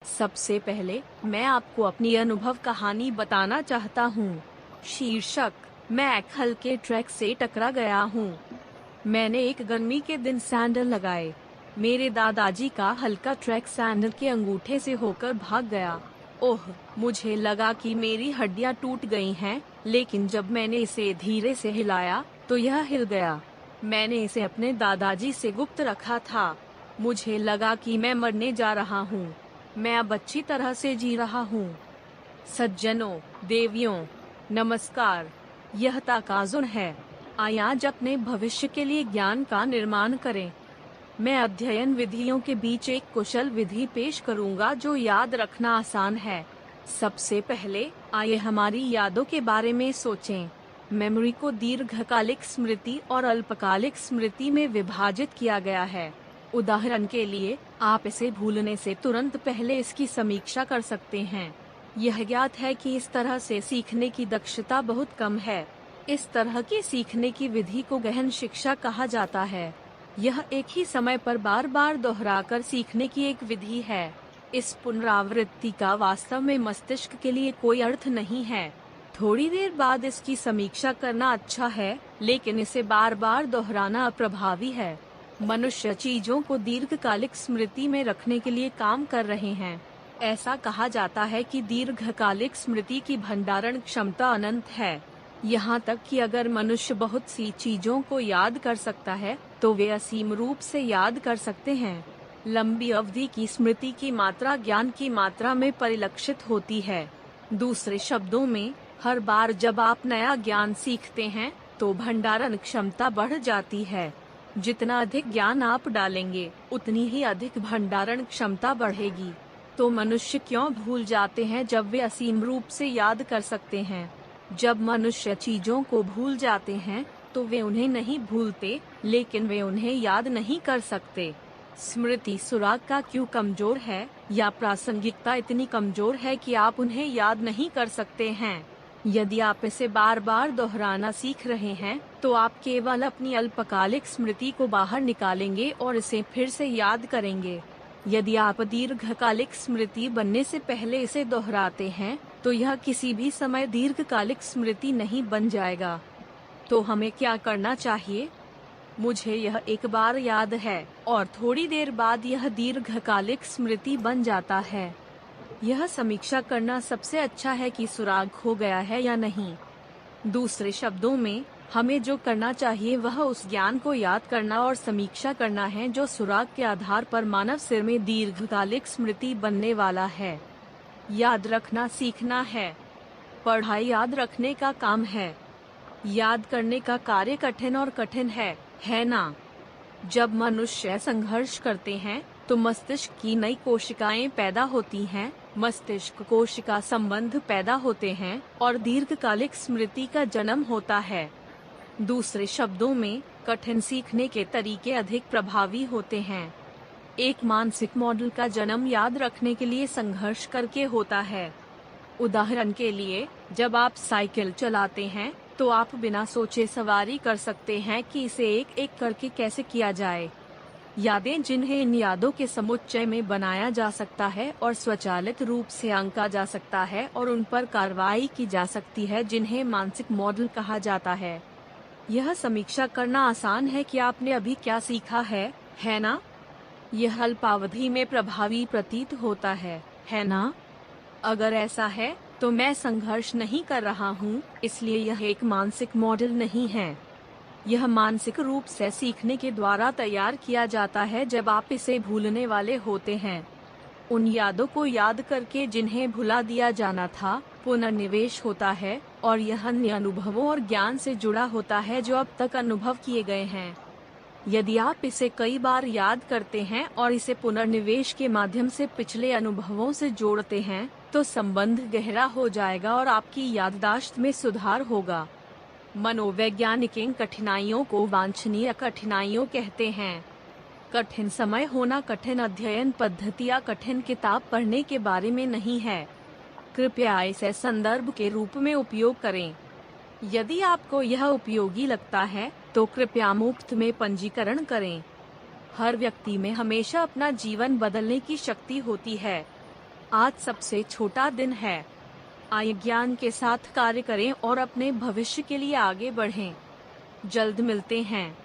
सबसे पहले मैं आपको अपनी अनुभव कहानी बताना चाहता हूँ। शीर्षक, मैं एक हल्के ट्रैक से टकरा गया हूँ। मैंने एक गर्मी के दिन सैंडल लगाए। मेरे दादाजी का हल्का ट्रैक सैंडल के अंगूठे से होकर भाग गया। ओह, मुझे लगा कि मेरी हड्डियां टूट गई हैं, लेकिन जब मैंने इसे धीरे से हिलाया, तो यह हिल गया। मैंने इसे अपने दादाजी से गुप्त रखा था। मुझे लगा कि मैं मरने जा रहा हूँ। मैं अब अच्छी तरह से जी रहा हूँ। सज्जनों, देवियों, नमस्कार। यह ताकाजुन है। आइए आज अपने भविष्य के लिए ज्ञान का निर्माण करें। मैं अध्ययन विधियों के बीच एक कुशल विधि पेश करूंगा जो याद रखना आसान है। सबसे पहले आइए हमारी यादों के बारे में सोचें। मेमोरी को दीर्घकालिक स्मृति और अल्पकालिक स्मृति में विभाजित किया गया है। उदाहरण के लिए, आप इसे भूलने से तुरंत पहले इसकी समीक्षा कर सकते हैं। यह ज्ञात है कि इस तरह से सीखने की दक्षता बहुत कम है। इस तरह की सीखने की विधि को गहन शिक्षा कहा जाता है। यह एक ही समय पर बार बार दोहराकर सीखने की एक विधि है। इस पुनरावृत्ति का वास्तव में मस्तिष्क के लिए कोई अर्थ नहीं है। थोड़ी देर बाद इसकी समीक्षा करना अच्छा है, लेकिन इसे बार बार दोहराना अप्रभावी है। मनुष्य चीजों को दीर्घकालिक स्मृति में रखने के लिए काम कर रहे हैं। ऐसा कहा जाता है कि दीर्घकालिक स्मृति की भंडारण क्षमता अनंत है। यहाँ तक कि अगर मनुष्य बहुत सी चीजों को याद कर सकता है, तो वे असीम रूप से याद कर सकते हैं। लंबी अवधि की स्मृति की मात्रा ज्ञान की मात्रा में परिलक्षित होती है। दूसरे शब्दों में, हर बार जब आप नया ज्ञान सीखते हैं, तो भंडारण क्षमता बढ़ जाती है। जितना अधिक ज्ञान आप डालेंगे, उतनी ही अधिक भंडारण क्षमता बढ़ेगी। तो मनुष्य क्यों भूल जाते हैं जब वे असीम रूप से याद कर सकते हैं? जब मनुष्य चीजों को भूल जाते हैं, तो वे उन्हें नहीं भूलते, लेकिन वे उन्हें याद नहीं कर सकते। स्मृति सुराग का क्यों कमजोर है, या प्रासंगिकता इतनी कमजोर है कि आप उन्हें याद नहीं कर सकते हैं? यदि आप इसे बार बार दोहराना सीख रहे हैं, तो आप केवल अपनी अल्पकालिक स्मृति को बाहर निकालेंगे और इसे फिर से याद करेंगे। यदि आप दीर्घकालिक स्मृति बनने से पहले इसे दोहराते हैं, तो यह किसी भी समय दीर्घकालिक स्मृति नहीं बन जाएगा। तो हमें क्या करना चाहिए? मुझे यह एक बार याद है, और थोड़ी देर बाद यह दीर्घकालिक स्मृति बन जाता है। यह समीक्षा करना सबसे अच्छा है कि सुराग खो गया है या नहीं। दूसरे शब्दों में, हमें जो करना चाहिए वह उस ज्ञान को याद करना और समीक्षा करना है जो सुराग के आधार पर मानव सिर में दीर्घकालिक स्मृति बनने वाला है। याद रखना सीखना है। पढ़ाई याद रखने का काम है। याद करने का कार्य कठिन और कठिन है ना? जब मनुष्य संघर्ष करते हैं, तो मस्तिष्क की नई कोशिकाएं पैदा होती हैं, मस्तिष्क कोशिका संबंध पैदा होते हैं, और दीर्घकालिक स्मृति का जन्म होता है। दूसरे शब्दों में, कठिन सीखने के तरीके अधिक प्रभावी होते हैं। एक मानसिक मॉडल का जन्म याद रखने के लिए संघर्ष करके होता है। उदाहरण के लिए, जब आप साइकिल चलाते हैं, तो आप बिना सोचे सवारी कर सकते हैं कि इसे एक एक करके कैसे किया जाए। यादें जिन्हें इन यादों के समुच्चय में बनाया जा सकता है और स्वचालित रूप से आंका जा सकता है और उन पर कार्रवाई की जा सकती है, जिन्हें मानसिक मॉडल कहा जाता है। यह समीक्षा करना आसान है कि आपने अभी क्या सीखा है ना? यह अल्पावधि में प्रभावी प्रतीत होता है ना? अगर ऐसा है, तो मैं संघर्ष नहीं कर रहा हूँ, इसलिए यह एक मानसिक मॉडल नहीं है। यह मानसिक रूप से सीखने के द्वारा तैयार किया जाता है जब आप इसे भूलने वाले होते हैं। उन यादों को याद करके जिन्हें भुला दिया जाना था, पुनर्निवेश होता है, और यह अन्य अनुभवों और ज्ञान से जुड़ा होता है जो अब तक अनुभव किए गए हैं। यदि आप इसे कई बार याद करते हैं और इसे पुनर्निवेश के माध्यम से पिछले अनुभवों से जोड़ते हैं, तो संबंध गहरा हो जाएगा और आपकी याददाश्त में सुधार होगा। मनोवैज्ञानिक इन कठिनाइयों को वांछनीय कठिनाइयों कहते हैं। कठिन समय होना कठिन अध्ययन पद्धति या कठिन किताब पढ़ने के बारे में नहीं है। कृपया इसे संदर्भ के रूप में उपयोग करें। यदि आपको यह उपयोगी लगता है, तो कृपया मुफ्त में पंजीकरण करें। हर व्यक्ति में हमेशा अपना जीवन बदलने की शक्ति होती है। आज सबसे छोटा दिन है। आइए ज्ञान के साथ कार्य करें और अपने भविष्य के लिए आगे बढ़ें। जल्द मिलते हैं।